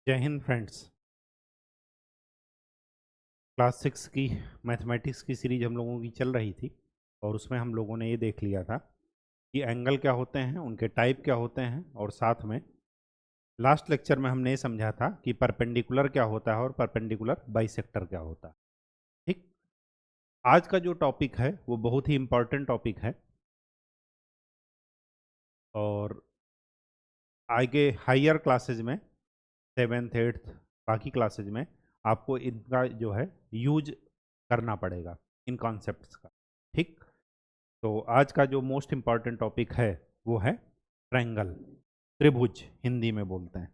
जय Hind friends. Class 6 की mathematics की सीरीज हम लोगों की चल रही थी और उसमें हम लोगों ने ये देख लिया था कि एंगल क्या होते हैं, उनके टाइप क्या होते हैं, और साथ में लास्ट लेक्चर में हमने ये समझा था कि परपेंडिकुलर क्या होता है और परपेंडिकुलर बाइसेक्टर क्या होता है। ठीक। आज का जो टॉपिक है वो बहुत ही इम्पोर्टेंट टॉपिक है और आगे हायर क्लासेज में, सेवेंथ एट्थ बाकी क्लासेज में आपको इनका जो है यूज करना पड़ेगा, इन कॉन्सेप्ट्स का। ठीक। तो आज का जो मोस्ट इम्पॉर्टेंट टॉपिक है वो है ट्रायंगल, त्रिभुज हिंदी में बोलते हैं।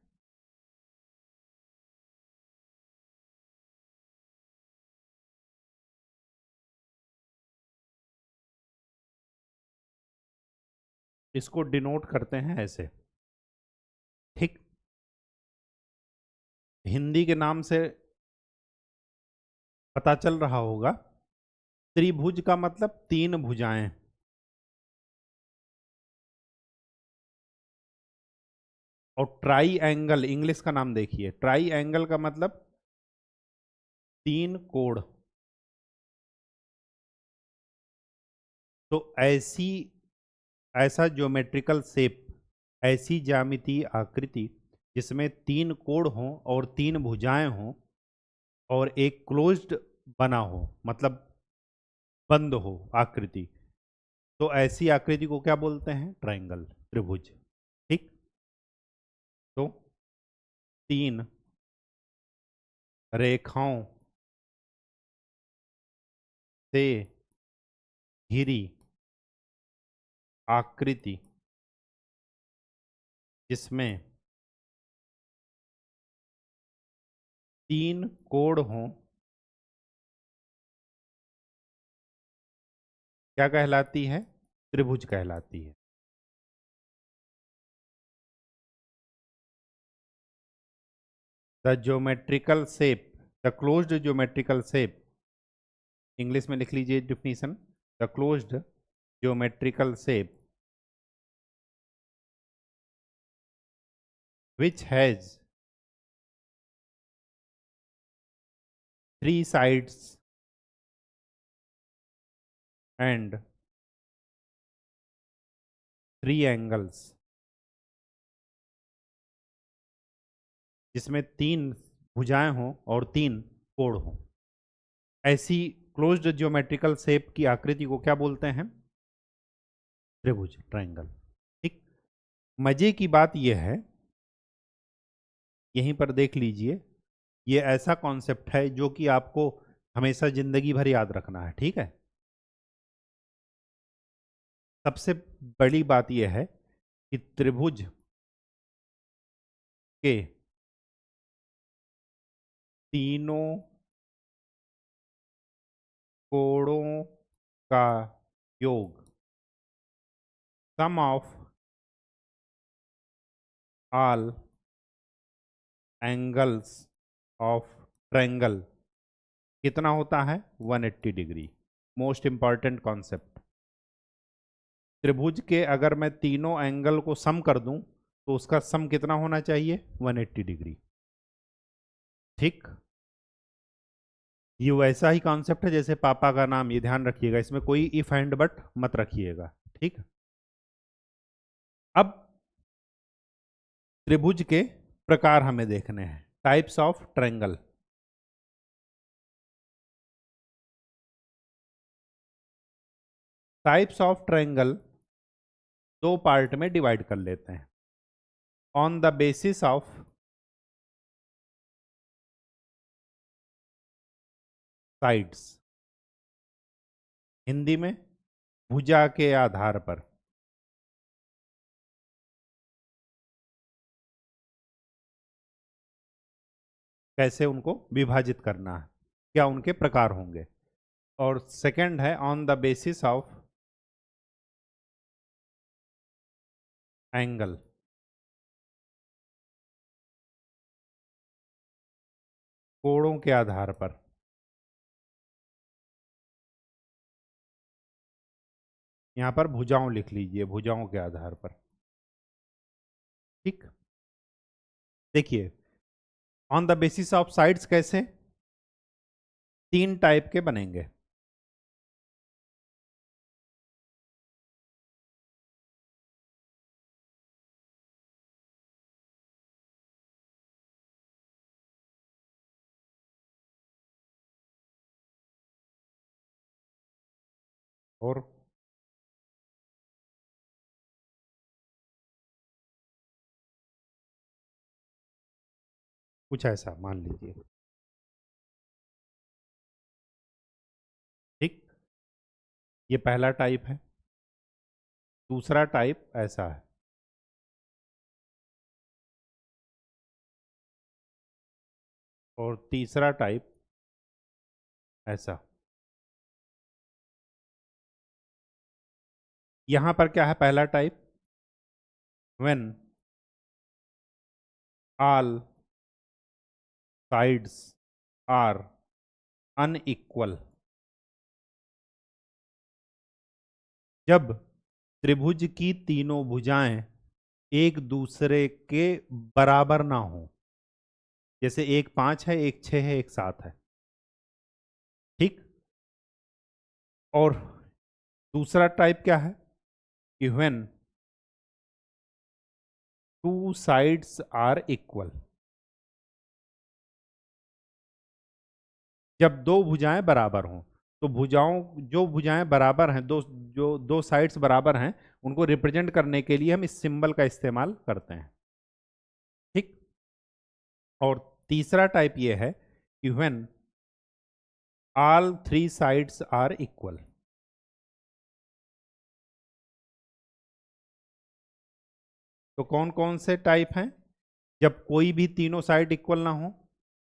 इसको डिनोट करते हैं ऐसे। ठीक। हिंदी के नाम से पता चल रहा होगा, त्रिभुज का मतलब तीन भुजाएं, और ट्राई एंगल इंग्लिश का नाम देखिए, ट्राई एंगल का मतलब तीन कोण। तो ऐसा ज्योमेट्रिकल शेप, ऐसी ज्यामितीय आकृति जिसमें तीन कोण हों और तीन भुजाएं हों और एक क्लोज्ड बना हो, मतलब बंद हो आकृति, तो ऐसी आकृति को क्या बोलते हैं? ट्रायंगल, त्रिभुज। ठीक। तो तीन रेखाओं से घिरी आकृति जिसमें तीन कोण हों क्या कहलाती है? त्रिभुज कहलाती है। The geometrical shape, the closed geometrical shape, English में लिख लीजिए definition, the closed geometrical shape which has three sides and three angles, जिसमें तीन भुजाएं हों और तीन कोण हों, ऐसी क्लोज्ड ज्योमेट्रिकल शेप की आकृति को क्या बोलते हैं? त्रिभुज, ट्रायंगल। ठीक। मजे की बात यह है, यहीं पर देख लीजिए, ये ऐसा कॉन्सेप्ट है जो कि आपको हमेशा जिंदगी भर याद रखना है। ठीक है। सबसे बड़ी बात यह है कि त्रिभुज के तीनों कोणों का योग, sum of all angles of triangle कितना होता है? 180 डिग्री। Most important concept. त्रिभुज के अगर मैं तीनों एंगल को सम कर दूं तो उसका सम कितना होना चाहिए? 180 डिग्री। ठीक। ये वैसा ही कॉन्सेप्ट है जैसे पापा का नाम, ये ध्यान रखिएगा, इसमें कोई इफ एंड बट मत रखिएगा। ठीक। अब त्रिभुज के प्रकार हमें देखने हैं, types of triangle. Types of triangle दो पार्ट में डिवाइड कर लेते हैं, on the basis of sides, Hindi में भुजा के आधार पर। कैसे उनको विभाजित करना है, क्या उनके प्रकार होंगे। और सेकंड है on the basis of angle, कोणों के आधार पर। यहां पर भुजाओं लिख लीजिए, भुजाओं के आधार पर। ठीक। देखिए, on the basis of sides कैसे? 3 टाइप के बनेंगे। और कुछ ऐसा मान लीजिए, ठीक। ये पहला टाइप है। दूसरा टाइप ऐसा है। और तीसरा टाइप ऐसा। यहां पर क्या है? पहला type, when all sides are unequal. जब त्रिभुज की तीनों भुजाएं एक दूसरे के बराबर ना हो, जैसे एक 5 है, एक 6 है, एक 7 है, ठीक। और दूसरा टाइप क्या है? कि when two sides are equal. जब दो भुजाएं बराबर हों, तो जो भुजाएं बराबर हैं, जो दो साइड्स बराबर हैं, उनको रिप्रेजेंट करने के लिए हम इस सिंबल का इस्तेमाल करते हैं, ठीक। और तीसरा टाइप ये है कि when all 3 sides are equal. तो कौन कौन से टाइप हैं? जब कोई भी तीनों साइड इक्वल ना हो,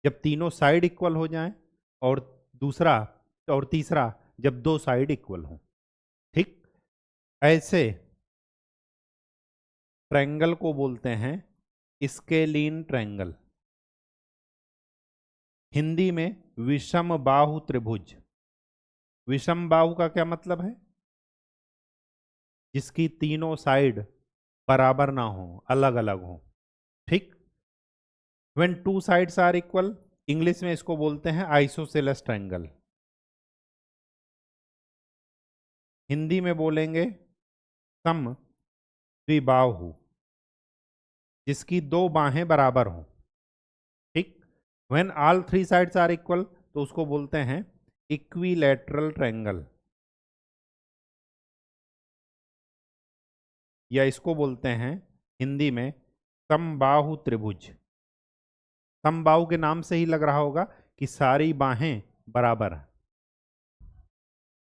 जब तीनों साइड इक्वल हो जाएं, और दूसरा और तीसरा जब दो साइड इक्वल हो, ठीक। ऐसे ट्रायंगल को बोलते हैं स्केलीन ट्रायंगल। हिंदी में विषम बाहु त्रिभुज। विषम बाहु का क्या मतलब है? जिसकी तीनों साइड बराबर ना हो, अलग अलग हो, ठीक। When two sides are equal, English में इसको बोलते हैं आइसोसेलेस ट्रायंगल। हिंदी में बोलेंगे सम द्विबाहु, जिसकी दो बाहें बराबर हों, ठीक। When all 3 sides are equal, तो उसको बोलते हैं इक्विलैटरल ट्रायंगल, या इसको बोलते हैं हिंदी में समबाहु त्रिभुज। समबाहु के नाम से ही लग रहा होगा कि सारी बाहें बराबर हैं।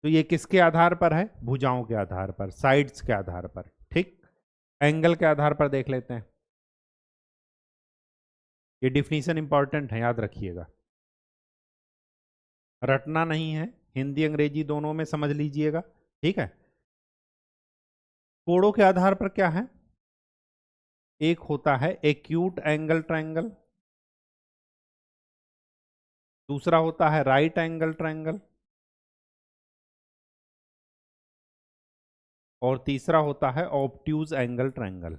तो ये किसके आधार पर है? भुजाओं के आधार पर, साइड्स के आधार पर, ठीक। एंगल के आधार पर देख लेते हैं। ये डिफिनीशन इंपॉर्टेंट है, याद रखिएगा, रटना नहीं है, हिंदी अंग्रेजी दोनों में समझ लीजिएगा, ठीक है। कोणों के आधार पर क्या है? एक होता है एक्यूट एंगल ट्रायंगल, दूसरा होता है राइट एंगल ट्रायंगल, और तीसरा होता है ऑब्ट्यूज एंगल ट्रायंगल।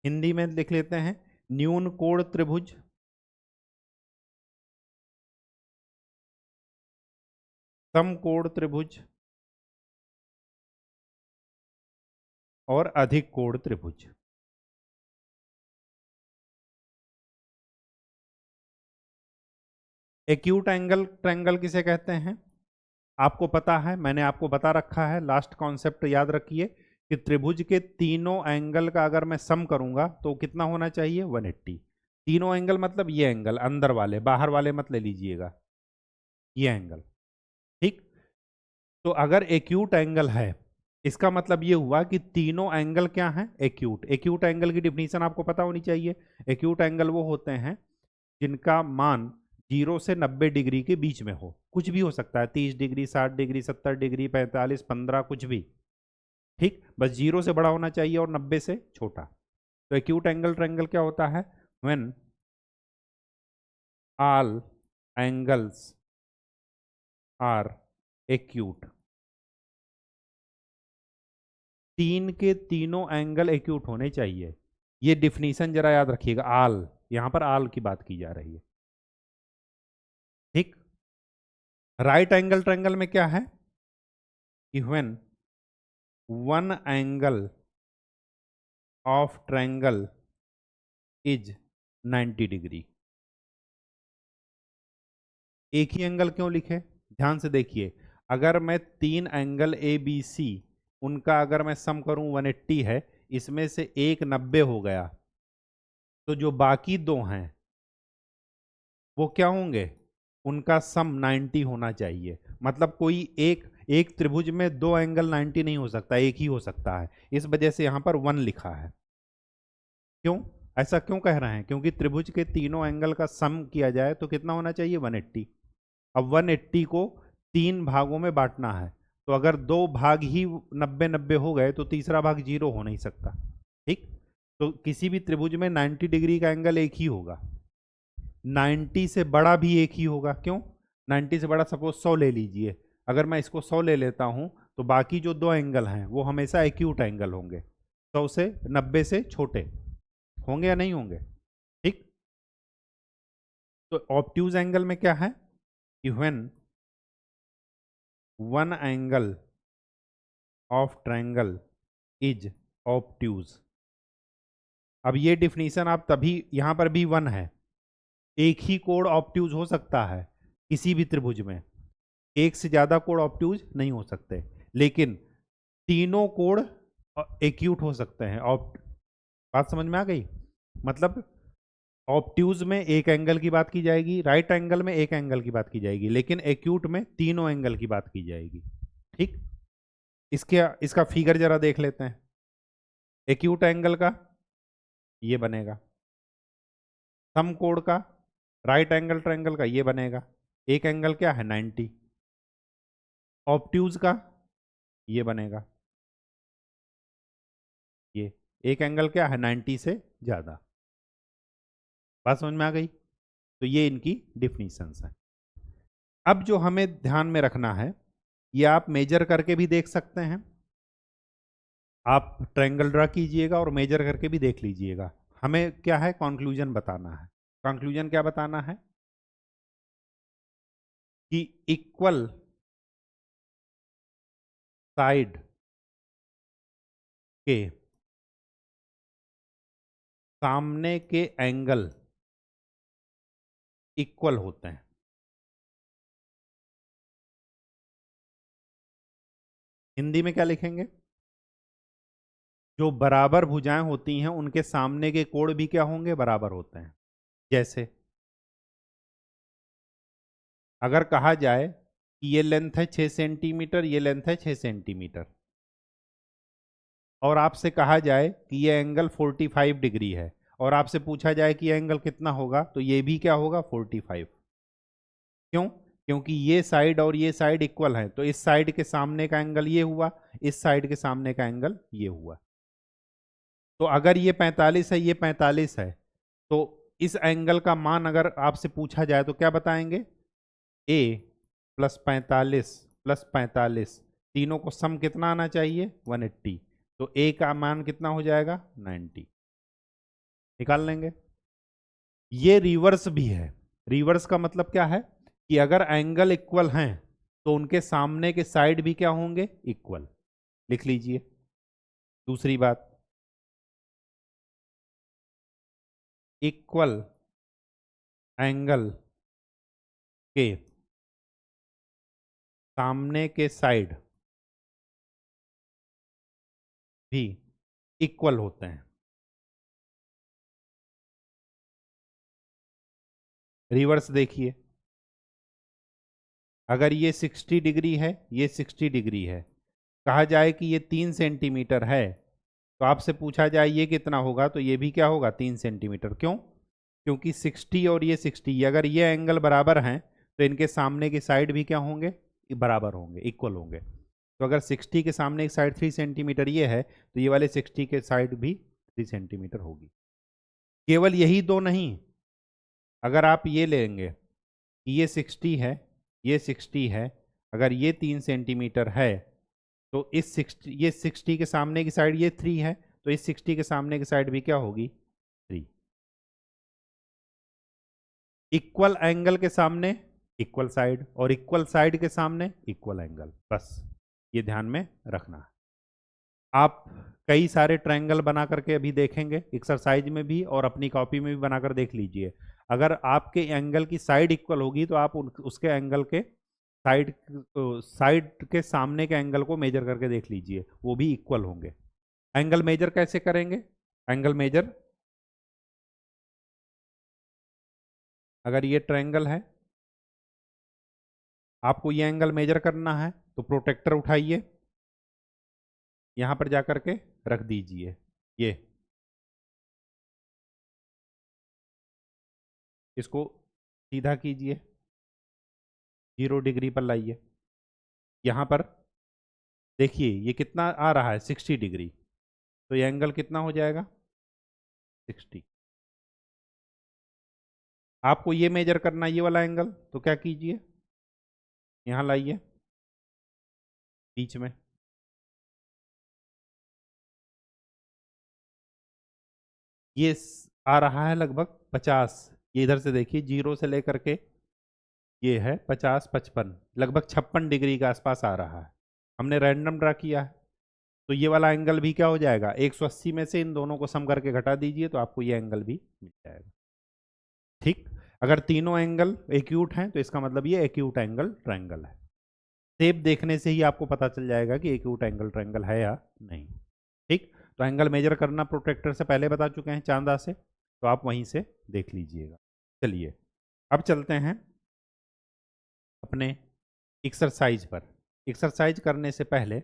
हिंदी में लिख लेते हैं न्यून कोण त्रिभुज, समकोण त्रिभुज, और अधिक कोण त्रिभुज। एक्यूट एंगल ट्रायंगल किसे कहते हैं? आपको पता है, मैंने आपको बता रखा है, लास्ट कॉन्सेप्ट याद रखिए कि त्रिभुज के तीनों एंगल का अगर मैं सम करूंगा तो कितना होना चाहिए? 180। तीनों एंगल मतलब ये एंगल, अंदर वाले, बाहर वाले मत ले लीजिएगा, ये एंगल, ठीक। तो अगर एक्यूट एंगल है, इसका मतलब ये हुआ कि तीनों एंगल क्या हैं? एक्यूट। एक्यूट एंगल की डिफिनीशन आपको पता होनी चाहिए। एक्यूट एंगल वो होते हैं जिनका मान 0 से 90 डिग्री के बीच में हो। कुछ भी हो सकता है, 30 डिग्री, 60 डिग्री, 70 डिग्री, 45, 15, कुछ भी, ठीक। बस 0 से बड़ा होना चाहिए और 90 से छोटा। तो एक्यूट एंगल ट्रायंगल क्या होता है? When all angles are acute. तीन के तीनों एंगल एक्यूट होने चाहिए। ये डिफिनीशन जरा याद रखिएगा, आल, यहां पर आल की बात की जा रही है, ठीक। राइट एंगल ट्रायंगल में क्या है कि when one angle of triangle is 90 degree. एक ही एंगल क्यों लिखे, ध्यान से देखिए, अगर मैं 3 एंगल ए बी सी, उनका अगर मैं सम करूं 180 है, इसमें से एक 90 हो गया, तो जो बाकी दो हैं वो क्या होंगे, उनका सम 90 होना चाहिए। मतलब कोई एक एक त्रिभुज में दो एंगल 90 नहीं हो सकता, एक ही हो सकता है। इस वजह से यहां पर 1 लिखा है। क्यों, ऐसा क्यों कह रहे हैं, क्योंकि त्रिभुज के तीनों एंगल का सम किया जाए तो कितना होना चाहिए, 180। अब 180 को 3 भागों में बांटना है, तो अगर 2 भाग ही 90-90 हो गए तो तीसरा भाग 0 हो नहीं सकता, ठीक। तो किसी भी त्रिभुज में 90 डिग्री का एंगल एक ही होगा, 90 से बड़ा भी एक ही होगा। क्यों, 90 से बड़ा सपोज 100 ले लीजिए, अगर मैं इसको 100 ले लेता हूं तो बाकी जो दो एंगल हैं वो हमेशा एक्यूट एंगल होंगे, 100 से 90 से छोटे होंगे या नहीं होंगे, ठीक। तो ऑब्ट्यूज एंगल में क्या है कि when one angle of triangle is obtuse. अब ये डिफिनीशन आप तभी, यहां पर भी 1 है, एक ही कोण ऑब्ट्यूज हो सकता है किसी भी त्रिभुज में, एक से ज्यादा कोण ऑब्ट्यूज नहीं हो सकते, लेकिन तीनों कोण एक्यूट हो सकते हैं। बात समझ में आ गई, मतलब ऑब्ट्यूज में एक एंगल की बात की जाएगी, राइट एंगल में एक एंगल की बात की जाएगी, लेकिन एक्यूट में तीनों एंगल की बात की जाएगी, ठीक। इसका फिगर जरा देख लेते हैं। एक्यूट एंगल का ये बनेगा, समकोण का, राइट एंगल ट्रायंगल का ये बनेगा, एक एंगल क्या है 90, ऑब्ट्यूज का ये बनेगा, ये एक एंगल क्या है 90 से ज्यादा। बात समझ में आ गई, तो ये इनकी डिफिनीशंस है। अब जो हमें ध्यान में रखना है, ये आप मेजर करके भी देख सकते हैं, आप ट्रायंगल ड्रा कीजिएगा और मेजर करके भी देख लीजिएगा। हमें क्या है, कंक्लूजन बताना है। कंक्लूजन क्या बताना है कि इक्वल साइड के सामने के एंगल इक्वल होते हैं। हिंदी में क्या लिखेंगे, जो बराबर भुजाएं होती हैं उनके सामने के कोण भी क्या होंगे, बराबर होते हैं। जैसे अगर कहा जाए कि ये लेंथ है 6 सेंटीमीटर, ये लेंथ है 6 सेंटीमीटर, और आपसे कहा जाए कि ये एंगल 45 डिग्री है, और आपसे पूछा जाए कि ये एंगल कितना होगा, तो ये भी क्या होगा 45। क्यों, क्योंकि ये साइड और ये साइड इक्वल है, तो इस साइड के सामने का एंगल ये हुआ, इस साइड के सामने का एंगल ये हुआ। तो अगर ये 45 है, ये 45 है, तो इस एंगल का मान अगर आपसे पूछा जाए तो क्या बताएंगे, ए प्लस 45 प्लस 45, तीनों को सम कितना आना चाहिए 180, तो ए का मान कितना हो जाएगा 90, निकाल लेंगे। ये रिवर्स भी है, रिवर्स का मतलब क्या है कि अगर एंगल इक्वल हैं तो उनके सामने के साइड भी क्या होंगे, इक्वल। लिख लीजिए दूसरी बात, इक्वल एंगल के सामने के साइड भी इक्वल होते हैं। रिवर्स देखिए, अगर ये 60 डिग्री है, ये 60 डिग्री है, कहा जाए कि ये 3 सेंटीमीटर है, तो आपसे पूछा जाए ये कितना होगा, तो ये भी क्या होगा 3 सेंटीमीटर। क्यों, क्योंकि 60 और ये 60, अगर ये एंगल बराबर हैं तो इनके सामने के साइड भी क्या होंगे, बराबर होंगे, इक्वल होंगे। तो अगर 60 के सामने एक साइड 3 सेंटीमीटर ये है, तो ये वाले 60 के साइड भी 3 सेंटीमीटर होगी। केवल यही दो नहीं, अगर आप ये लेंगे कि ये 60 है, ये 60 है, अगर ये 3 सेंटीमीटर है, तो इस 60, ये 60 के सामने की साइड ये 3 है, तो इस 60 के सामने की साइड भी क्या होगी 3। इक्वल एंगल के सामने इक्वल साइड और इक्वल साइड के सामने इक्वल एंगल, बस ये ध्यान में रखना है। आप कई सारे ट्रायंगल बना करके अभी देखेंगे एक्सरसाइज में भी और अपनी कॉपी में भी बनाकर देख लीजिए। अगर आपके एंगल की साइड इक्वल होगी तो आप उसके एंगल के साइड के सामने के एंगल को मेजर करके देख लीजिए, वो भी इक्वल होंगे। एंगल मेजर कैसे करेंगे? एंगल मेजर, अगर ये ट्रायंगल है, आपको ये एंगल मेजर करना है तो प्रोटेक्टर उठाइए, यहां पर जाकर के रख दीजिए, ये इसको सीधा कीजिए, 0 डिग्री पर लाइए। यहां पर देखिए ये कितना आ रहा है 60 डिग्री, तो ये एंगल कितना हो जाएगा 60। आपको ये मेजर करना है ये वाला एंगल, तो क्या कीजिए, यहां लाइए बीच में, ये आ रहा है लगभग 50। ये इधर से देखिए 0 से लेकर के ये है 50 55, लगभग 56 डिग्री के आसपास आ रहा है। हमने रैंडम ड्रा किया है, तो ये वाला एंगल भी क्या हो जाएगा 180 में से इन दोनों को सम करके घटा दीजिए तो आपको ये एंगल भी मिल जाएगा। ठीक, अगर तीनों एंगल एक्यूट हैं तो इसका मतलब ये एक्यूट एंगल ट्रायंगल है। शेप देखने से ही आपको पता चल जाएगा कि एक्यूट एंगल ट्रायंगल है या नहीं। ठीक, तो एंगल मेजर करना प्रोट्रैक्टर से पहले बता चुके हैं चांदा से, तो आप वहीं से देख लीजिएगा। चलिए अब चलते हैं अपने एक्सरसाइज पर। एक्सरसाइज करने से पहले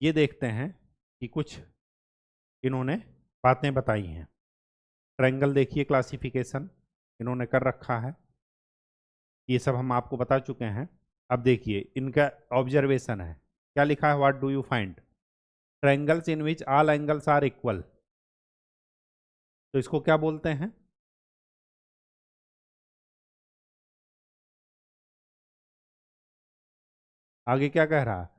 ये देखते हैं कि कुछ इन्होंने बातें बताई हैं। ट्रायंगल देखिए क्लासिफिकेशन इन्होंने कर रखा है, ये सब हम आपको बता चुके हैं। अब देखिए इनका ऑब्जर्वेशन है, क्या लिखा है, what do you find triangles in which all angles are equal, तो इसको क्या बोलते हैं, आगे क्या कह रहा है,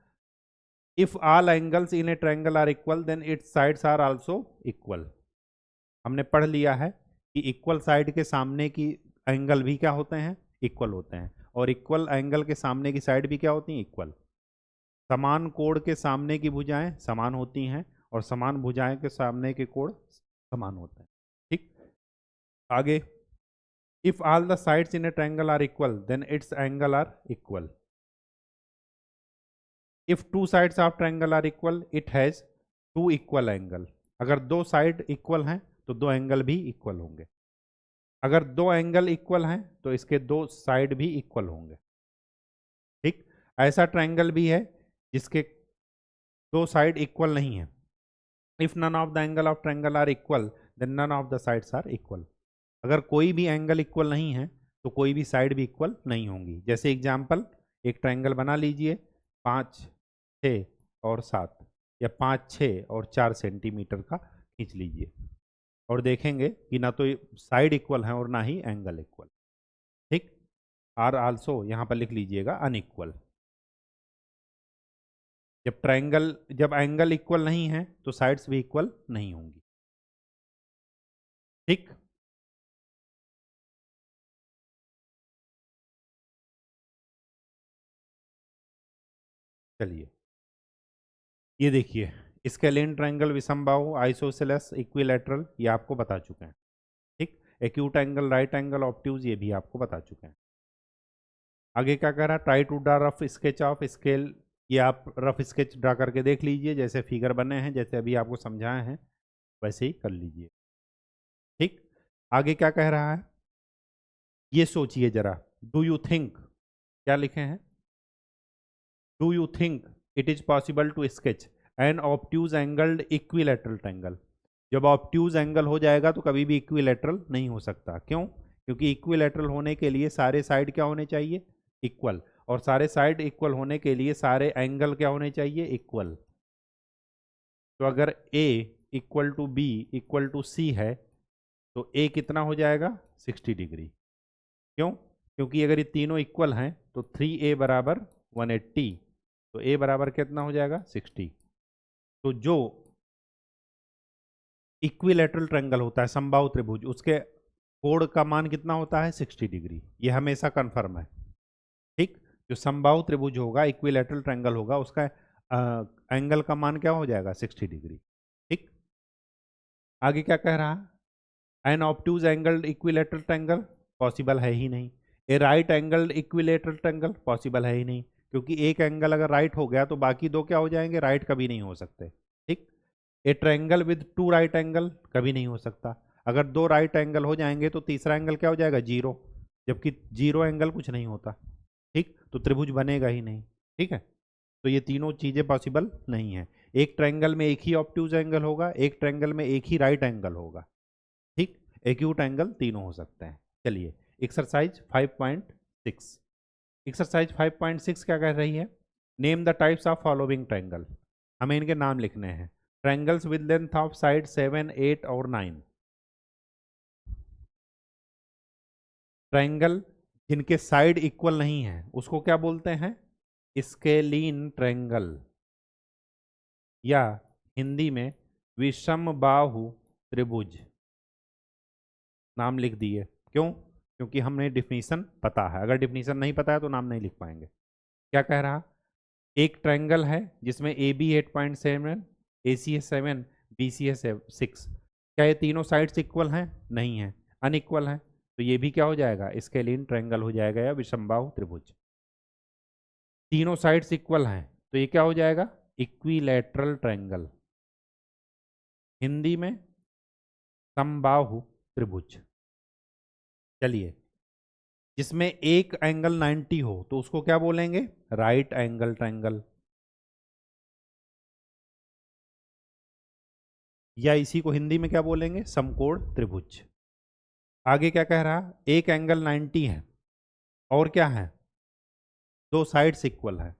if all angles in a triangle are equal then its sides are also equal. हमने पढ़ लिया है कि इक्वल साइड के सामने की एंगल भी क्या होते हैं, इक्वल होते हैं, और इक्वल एंगल के सामने की साइड भी क्या होती हैं, इक्वल। समान कोण के सामने की भुजाएं समान होती हैं और समान भुजाएं के सामने के कोण समान होते हैं। ठीक, आगे, if all the sides in a triangle are equal then its angle are equal. If two sides of triangle are equal it has two equal angle. अगर दो साइड इक्वल हैं तो दो एंगल भी इक्वल होंगे। अगर दो एंगल इक्वल हैं तो इसके दो साइड भी इक्वल होंगे। ठीक, ऐसा ट्रायंगल भी है जिसके दो साइड इक्वल नहीं है। If none of the angle of triangle are equal then none of the sides are equal. अगर कोई भी एंगल इक्वल नहीं है तो कोई भी साइड भी इक्वल नहीं होंगी। जैसे एग्जांपल, एक ट्रायंगल बना लीजिए 5 6 और 7, या 5 6 और 4 सेंटीमीटर का खींच लीजिए और देखेंगे कि ना तो साइड इक्वल है और ना ही एंगल इक्वल। ठीक, आर आल्सो यहाँ पर लिख लीजिएगा अनइक्वल। जब एंगल इक्वल नहीं है तो साइड्स भी इक्वल नहीं होंगी। ठीक, चलिए ये देखिए, स्केलिन ट्रायंगल, विषमबाहु, आइसोसेलेस, इक्विलैटरल, ये आपको बता चुके हैं। ठीक, acute angle, right angle, obtuse, ये भी आपको बता चुके हैं। आगे क्या कह रहा है, try to draw rough sketch of scale. ये आप रफ स्केच ड्रा करके देख लीजिए, जैसे फिगर बने हैं, जैसे अभी आपको समझाए हैं वैसे ही कर लीजिए। ठीक, आगे क्या कह रहा है, ये सोचिए जरा, डू यू थिंक, क्या लिखे हैं, do you think it is possible to sketch an obtuse angled equilateral triangle. जब ऑब्ट्यूज एंगल हो जाएगा तो कभी भी इक्विलैटरल नहीं हो सकता। क्यों? क्योंकि इक्विलैटरल होने के लिए सारे साइड क्या होने चाहिए, इक्वल, और सारे साइड इक्वल होने के लिए सारे एंगल क्या होने चाहिए, इक्वल। तो अगर A equal to B equal to C है तो ए कितना हो जाएगा 60 डिग्री। क्यों? क्योंकि अगर ये तीनों इक्वल हैं तो 3a बराबर 180, तो a बराबर कितना हो जाएगा 60। तो जो इक्विलैटरल ट्रायंगल होता है, समबाहु त्रिभुज, उसके कोण का मान कितना होता है 60 डिग्री, ये हमेशा कन्फर्म है। ठीक, जो समबाहु त्रिभुज होगा, इक्विलैटरल ट्रायंगल होगा, उसका एंगल का मान क्या हो जाएगा 60 डिग्री। ठीक, आगे क्या कह रहा है, an obtuse angled equilateral triangle possible है ही नहीं, a right angled equilateral triangle possible है ही नहीं, क्योंकि एक एंगल अगर राइट हो गया तो बाकी दो क्या हो जाएंगे, राइट कभी नहीं हो सकते। ठीक, ए triangle with two right angle कभी नहीं हो सकता, अगर दो राइट एंगल हो जाएंगे तो तीसरा एंगल क्या हो जाएगा, जीरो, जबकि जीरो एंगल कुछ नहीं होता। ठीक, तो त्रिभुज बनेगा ही नहीं। ठीक है, तो ये तीनों चीजें पॉसिबल नहीं है, एक ट्रायंगल में एक ही ऑब्ट्यूज एंगल होगा, एक ट्रायंगल में एक ही राइट एंगल होगा। ठीक, एक्यूट एंगल तीनों हो सकते हैं। चलिए एक्सरसाइज 5.6, एक्सरसाइज 5.6 क्या कह रही है, name the types of following triangle, हमें इनके नाम लिखने हैं। Triangles with length of side 7, 8 और 9, ट्रायंगल जिनके साइड इक्वल नहीं है उसको क्या बोलते हैं, स्केलीन ट्रायंगल, या हिंदी में विषमबाहु त्रिभुज। नाम लिख दिए, क्यों, क्योंकि हमने डिफिनीशन पता है, अगर डिफिनीशन नहीं पता है तो नाम नहीं लिख पाएंगे। क्या कह रहा, एक ट्रायंगल है जिसमें ए बी 8.7, ए सी है 7, बी सी है 6, क्या ये तीनों साइड्स इक्वल हैं, नहीं है, अनइक्वल हैं, तो ये भी क्या हो जाएगा, स्केलीन ट्रायंगल हो जाएगा या विषमबाहु त्रिभुज। तीनों साइड्स इक्वल हैं तो ये क्या हो जाएगा, इक्विलैटरल ट्रायंगल, हिंदी में समबाहु त्रिभुज। चलिए, जिसमें एक एंगल 90 हो तो उसको क्या बोलेंगे, राइट एंगल ट्रायंगल, या इसी को हिंदी में क्या बोलेंगे, समकोण त्रिभुज। आगे क्या कह रहा, एक एंगल 90 है और क्या है, दो साइड्स इक्वल है,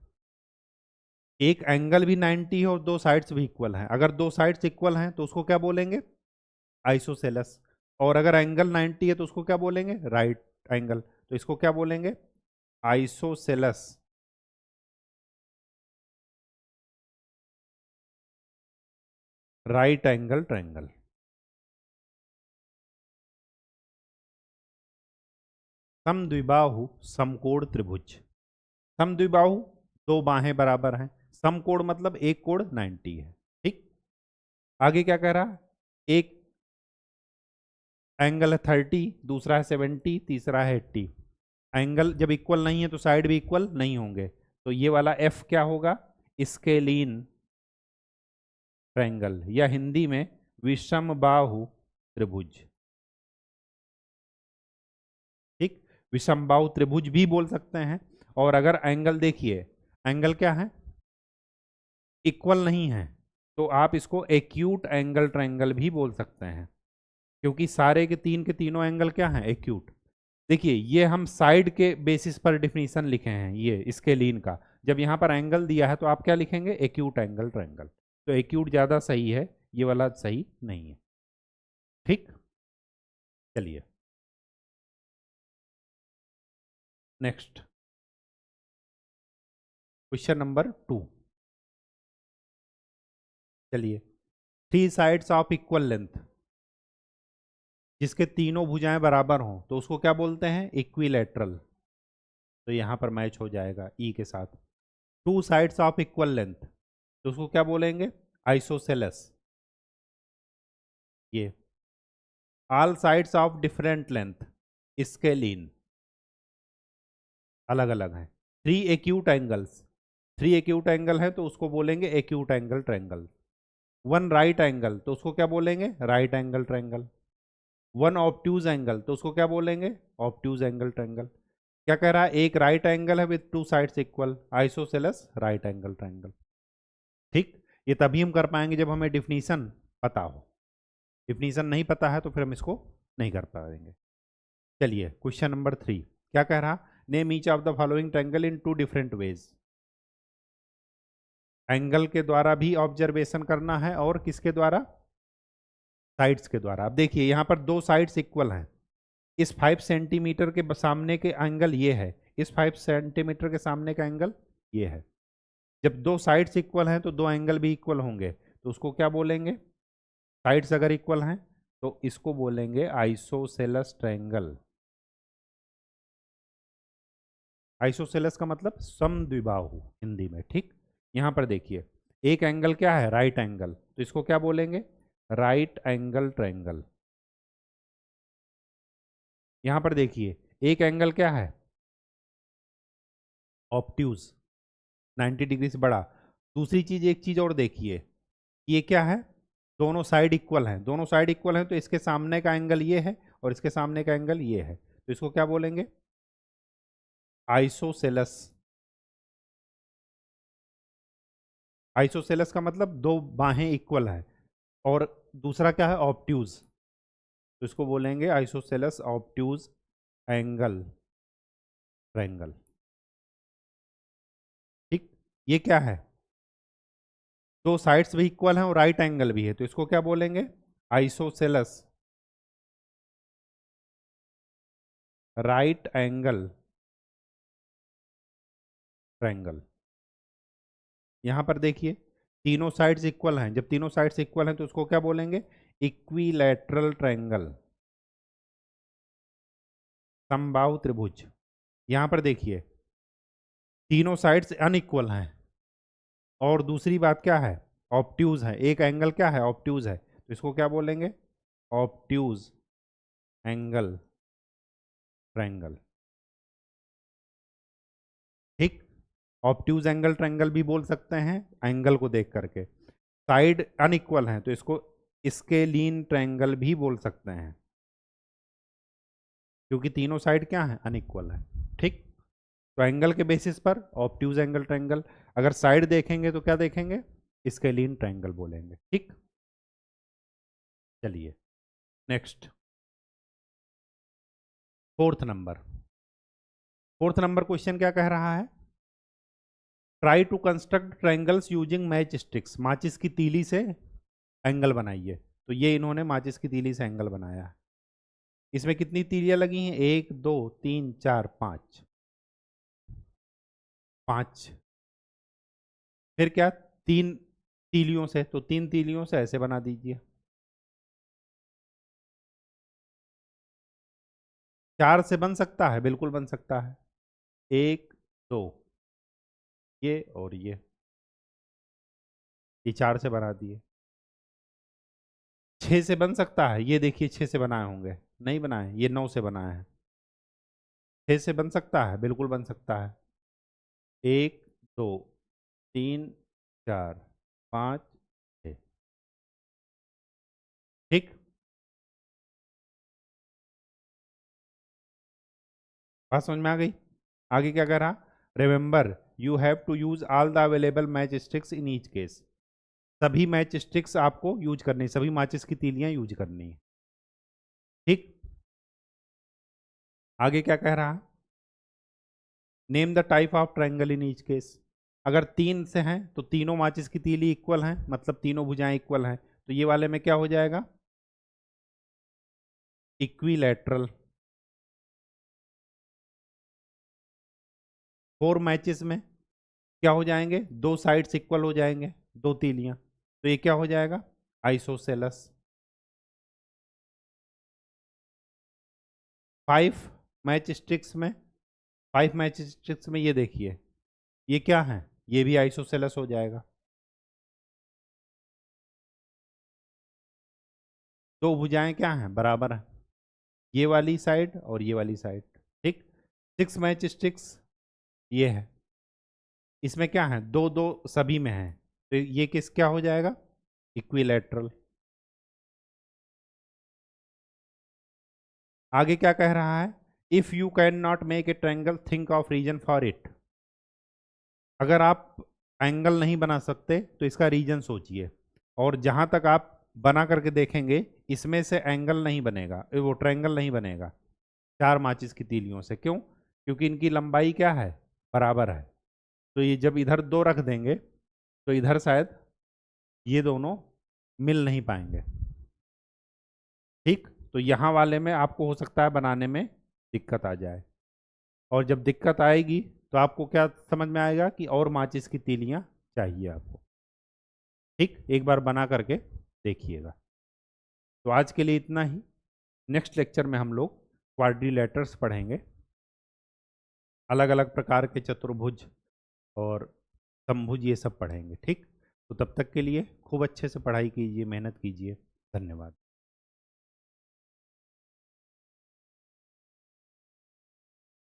एक एंगल भी 90 है और दो साइड्स भी इक्वल हैं, अगर दो साइड्स इक्वल हैं तो उसको क्या बोलेंगे, आइसोसेलस, और अगर एंगल 90 है तो उसको क्या बोलेंगे, राइट एंगल, तो इसको क्या बोलेंगे, आइसोसेलस। Right angle triangle. समद्विबाहु समकोण त्रिभुज, समद्विबाहु दो बाहें बराबर हैं, समकोण मतलब एक कोण 90 है। ठीक, आगे क्या कह रहा, एक एंगल है 30, दूसरा है 70, तीसरा है 80, एंगल जब इक्वल नहीं है तो साइड भी इक्वल नहीं होंगे, तो ये वाला एफ क्या होगा, स्केलीन ट्रायंगल, या हिंदी में विषमबाहु त्रिभुज। ठीक, विषमबाहु त्रिभुज भी बोल सकते हैं, और अगर एंगल देखिए, एंगल क्या है, इक्वल नहीं है, तो आप इसको एक्यूट एंगल ट्रायंगल भी बोल सकते हैं, क्योंकि सारे के तीनों एंगल क्या हैं, एक्यूट। देखिए ये हम साइड के बेसिस पर डिफिनीशन लिखे हैं, ये स्केलीन का, जब यहाँ पर एंगल दिया है तो आप क्या लिखेंगे, एक्यूट एंगल ट्रायंगल, तो एक्यूट ज़्यादा सही है, ये वाला सही नहीं है। ठीक, चलिए नेक्स्ट क्वेश्चन नंबर 2। चलिए, three sides of equal length, जिसके तीनों भुजाएं बराबर हों तो उसको क्या बोलते हैं, इक्विलैटरल, तो यहाँ पर मैच हो जाएगा ई के साथ। To sides of equal length तो उसको क्या बोलेंगे, आइसोसेलस। ये all sides of different length, scalene, अलग अलग हैं। Three acute angles, three acute angle है तो उसको बोलेंगे acute angle triangle. One right angle तो उसको क्या बोलेंगे, right angle triangle. One obtuse angle तो उसको क्या बोलेंगे, ऑब्ट्यूज एंगल ट्रायंगल। क्या कह रहा है, एक राइट एंगल है with two sides equal, isosceles right angle triangle. ठीक, ये तभी हम कर पाएंगे जब हमें डिफिनीशन पता हो, डिफिनीशन नहीं पता है तो फिर हम इसको नहीं कर पाएंगे। चलिए क्वेश्चन नंबर 3 क्या कह रहा, name each of the following triangle in two different ways. Angle के द्वारा भी ऑब्जर्वेशन करना है और किसके द्वारा, साइड्स के द्वारा। अब देखिए यहाँ पर दो साइड्स इक्वल हैं, इस 5 सेंटीमीटर के सामने के एंगल ये है, इस 5 सेंटीमीटर के सामने का एंगल ये है। जब दो साइड्स इक्वल हैं तो दो एंगल भी इक्वल होंगे, तो उसको क्या बोलेंगे, साइड्स अगर इक्वल हैं तो इसको बोलेंगे आइसोसेलस ट्रायंगल। आइसोसेलस का मतलब समद्विबाहु हिंदी में, ठीक। यहां पर देखिए, एक एंगल क्या है, राइट एंगल, तो इसको क्या बोलेंगे, राइट एंगल ट्रायंगल। यहां पर देखिए, एक एंगल क्या है, ऑब्ट्यूज, 90 डिग्री से बड़ा। दूसरी चीज, एक चीज और देखिए, ये क्या है, दोनों साइड इक्वल हैं, दोनों साइड इक्वल हैं तो इसके सामने का एंगल ये है और इसके सामने का एंगल ये है, तो इसको क्या बोलेंगे, आइसोसेलस। आइसोसेलस का मतलब दो बाहें इक्वल है, और दूसरा क्या है, ऑब्ट्यूज, तो इसको बोलेंगे आइसोसेलस ऑब्ट्यूज एंगल ट्रायंगल, ठीक। ये क्या है, दो साइड्स भी इक्वल हैं और राइट एंगल भी है, तो इसको क्या बोलेंगे, आइसोसेलस राइट एंगल ट्रायंगल। यहां पर देखिए, तीनों साइड्स इक्वल हैं, जब तीनों साइड्स इक्वल हैं तो उसको क्या बोलेंगे, इक्विलैटरल ट्रायंगल, समबाहु त्रिभुज। यहां पर देखिए, तीनों साइड्स अनइक्वल हैं, और दूसरी बात क्या है, ऑब्ट्यूज है, एक एंगल क्या है, ऑब्ट्यूज है, तो इसको क्या बोलेंगे, ऑब्ट्यूज एंगल ट्रायंगल, ठीक। ऑब्ट्यूज एंगल ट्रायंगल भी बोल सकते हैं एंगल को देख करके। साइड अनइक्वल हैं तो इसको स्केलीन ट्रायंगल भी बोल सकते हैं, क्योंकि तीनों साइड क्या है, अनइक्वल है, ठीक। तो एंगल के बेसिस पर ऑब्ट्यूज एंगल ट्रायंगल, अगर साइड देखेंगे तो क्या देखेंगे, स्केलीन ट्रायंगल बोलेंगे, ठीक। चलिए next, fourth number. Fourth number question क्या कह रहा है, try to construct triangles using match sticks, माचिस की तीली से एंगल बनाइए। तो ये इन्होंने माचिस की तीली से एंगल बनाया है। इसमें कितनी तीलियां लगी हैं, एक दो तीन चार पांच, पांच, फिर क्या, तीन तीलियों से, तो तीन तीलियों से ऐसे बना दीजिए। चार से बन सकता है, बिल्कुल बन सकता है, एक दो, ये चार से बना दिए। छह से बन सकता है, ये देखिए छह से बनाए होंगे, नहीं बनाए, ये नौ से बनाए हैं। छह से बन सकता है, बिल्कुल बन सकता है, एक दो तीन चार पाँच छः, ठीक। बात समझ में आ गई। आगे क्या कह रहा, remember you have to use all the available match sticks in each case, सभी मैच स्टिक्स आपको यूज करनी, सभी माचिस की तीलियां यूज करनी है, ठीक। आगे क्या कह रहा, name the type of triangle in each case, अगर तीन से हैं तो तीनों माचिस की तीली इक्वल हैं, मतलब तीनों भुजाएं इक्वल हैं, तो ये वाले में क्या हो जाएगा, इक्विलैटरल। फोर मैचेस में क्या हो जाएंगे, दो साइड्स इक्वल हो जाएंगे, दो तीलियां, तो ये क्या हो जाएगा, आइसोसेलस। फाइव मैच स्टिक्स में, फाइव मैच स्टिक्स में ये देखिए, ये क्या है, ये भी आइसोसेलस हो जाएगा। दो भुजाएं क्या हैं, बराबर है, ये वाली साइड और ये वाली साइड, ठीक। सिक्स मैच स्टिक्स ये है, इसमें क्या है, दो दो सभी में है, तो ये किस क्या हो जाएगा, इक्विलैटरल। आगे क्या कह रहा है, if you can not make a triangle think of reason for it, अगर आप एंगल नहीं बना सकते तो इसका रीजन सोचिए, और जहां तक आप बना करके देखेंगे इसमें से एंगल नहीं बनेगा, वो ट्रायंगल नहीं बनेगा चार माचिस की तीलियों से, क्यों, क्योंकि इनकी लंबाई क्या है, बराबर है, तो ये जब इधर दो रख देंगे तो इधर शायद ये दोनों मिल नहीं पाएंगे, ठीक। तो यहाँ वाले में आपको हो सकता है बनाने में दिक्कत आ जाए, और जब दिक्कत आएगी तो आपको क्या समझ में आएगा कि और माचिस की तीलियां चाहिए आपको, ठीक। एक बार बना करके देखिएगा। तो आज के लिए इतना ही। नेक्स्ट लेक्चर में हम लोग क्वाड्रिलेटर्स पढ़ेंगे, अलग अलग प्रकार के चतुर्भुज और समभुज, ये सब पढ़ेंगे। ठीक, तो तब तक के लिए खूब अच्छे से पढ़ाई कीजिए, मेहनत कीजिए। धन्यवाद।